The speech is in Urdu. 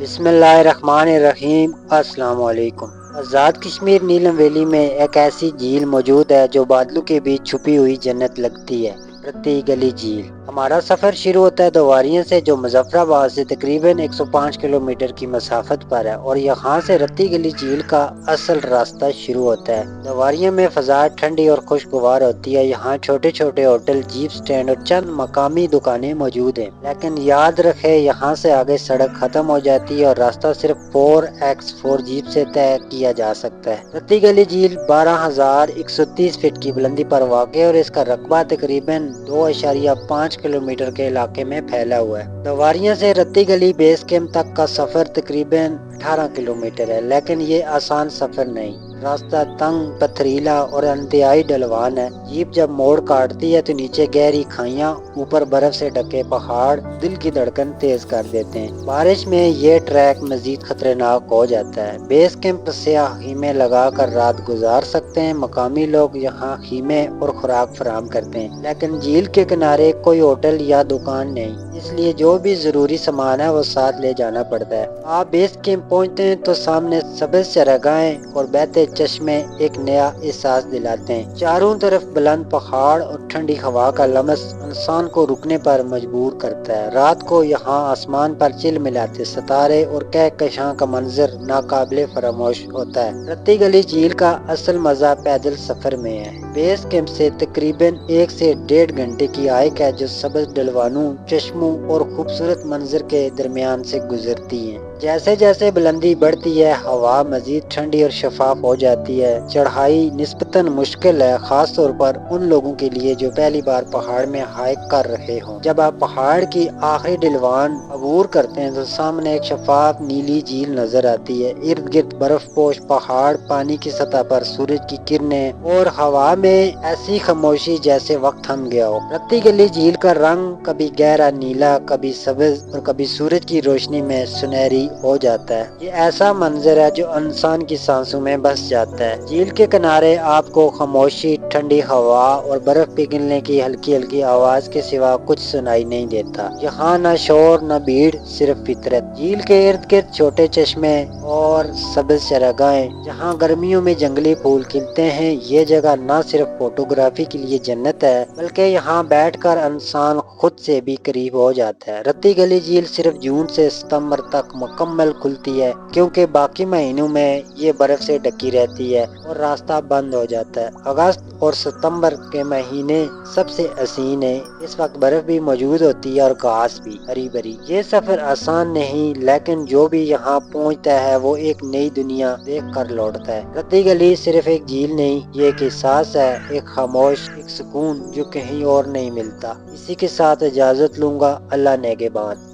بسم اللہ الرحمن الرحیم۔ السلام علیکم۔ آزاد کشمیر نیلم ویلی میں ایک ایسی جھیل موجود ہے جو بادلوں کے بیچ چھپی ہوئی جنت لگتی ہے، رتی گلی جھیل۔ ہمارا سفر شروع ہوتا ہے دواریاں سے، جو مظفر آباد سے تقریباً 105 کلومیٹر کی مسافت پر ہے، اور یہاں سے رتی گلی جھیل کا اصل راستہ شروع ہوتا ہے۔ دواریاں میں فضا ٹھنڈی اور خوشگوار ہوتی ہے۔ یہاں چھوٹے چھوٹے ہوٹل، جیپ سٹینڈ اور چند مقامی دکانیں موجود ہیں، لیکن یاد رکھے یہاں سے آگے سڑک ختم ہو جاتی ہے اور راستہ صرف 4x4 جیپ سے طے کیا جا سکتا ہے۔ رتی گلی جھیل 12,130 فٹ کی بلندی پر واقع ہے اور اس کا رقبہ تقریباً 2.5 کلومیٹر کے علاقے میں پھیلا ہوا ہے۔ دواریاں سے رتی گلی بیس کیمپ تک کا سفر تقریباً 18 کلومیٹر ہے، لیکن یہ آسان سفر نہیں۔ راستہ تنگ، پتھریلا اور انتہائی ڈھلوان ہے۔ جیپ جب موڑ کاٹتی ہے تو نیچے گہری کھائیاں، اوپر برف سے ڈھکے پہاڑ دل کی دھڑکن تیز کر دیتے ہیں۔ بارش میں یہ ٹریک مزید خطرناک ہو جاتا ہے۔ بیس کیمپ سے خیمے لگا کر رات گزار سکتے ہیں۔ مقامی لوگ یہاں خیمے اور خوراک فراہم کرتے ہیں، لیکن جھیل کے کنارے کوئی ہوٹل یا دکان نہیں، اس لیے جو بھی ضروری سامان ہے وہ ساتھ لے جانا پڑتا ہے۔ آپ بیس کیمپ پہنچتے ہیں تو سامنے سبز چراگاہیں اور بہتے چشمے ایک نیا احساس دلاتے ہیں۔ چاروں طرف بلند پہاڑ اور ٹھنڈی ہوا کا لمس انسان کو رکنے پر مجبور کرتا ہے۔ رات کو یہاں آسمان پر چل ملاتے ستارے اور کہکشاں کا منظر ناقابل فراموش ہوتا ہے۔ رتی گلی جھیل کا اصل مزہ پیدل سفر میں ہے۔ بیس کیمپ سے تقریباً 1 سے 1.5 گھنٹے کی ہائیک ہے جو سبز ڈھلوانوں، چشموں اور خوبصورت منظر کے درمیان سے گزرتی ہے۔ جیسے جیسے بلندی بڑھتی ہے، ہوا مزید ٹھنڈی اور شفاف ہو جاتی ہے۔ چڑھائی نسبتاً مشکل ہے، خاص طور پر ان لوگوں کے لیے جو پہلی بار پہاڑ میں ہائیک کر رہے ہوں۔ جب آپ پہاڑ کی آخری ڈھلوان عبور کرتے ہیں تو سامنے ایک شفاف نیلی جھیل نظر آتی ہے۔ ارد گرد برف پوش پہاڑ، پانی کی سطح پر سورج کی کرنیں اور ہوا میں ایسی خاموشی جیسے وقت تھم گیا ہو۔ رتی گلی جھیل کا رنگ کبھی گہرا نیلا، کبھی سبز اور کبھی سورج کی روشنی میں سنہری ہو جاتا ہے۔ یہ ایسا منظر ہے جو انسان کی سانسوں میں بس جاتا ہے۔ جھیل کے کنارے آپ کو خاموشی، ٹھنڈی ہوا اور برف پگھلنے کی ہلکی ہلکی آواز کے سوا کچھ سنائی نہیں دیتا۔ یہاں نہ شور نہ بھیڑ، صرف فطرت۔ جھیل کے ارد گرد چھوٹے چشمے اور سبز چراگاہیں جہاں گرمیوں میں جنگلی پھول کھلتے ہیں۔ یہ جگہ نہ صرف فوٹوگرافی کے لیے جنت ہے، بلکہ یہاں بیٹھ کر انسان خود سے بھی قریب ہو جاتا ہے۔ رتی گلی جھیل صرف جون سے ستمبر تک مکمل کھلتی ہے، کیونکہ باقی مہینوں میں یہ برف سے ڈھکی رہتی ہے اور راستہ بند ہو جاتا ہے۔ اگست اور ستمبر کے مہینے سب سے حسین ہیں، اس وقت برف بھی موجود ہوتی ہے اور گھاس بھی ہری بھری۔ یہ سفر آسان نہیں، لیکن جو بھی یہاں پہنچتا ہے وہ ایک نئی دنیا دیکھ کر لوٹتا ہے۔ رتی گلی صرف ایک جھیل نہیں، یہ ایک احساس ہے، ایک خاموش، ایک سکون جو کہیں اور نہیں ملتا۔ اسی کے ساتھ اجازت لوں گا۔ اللہ نگہبان۔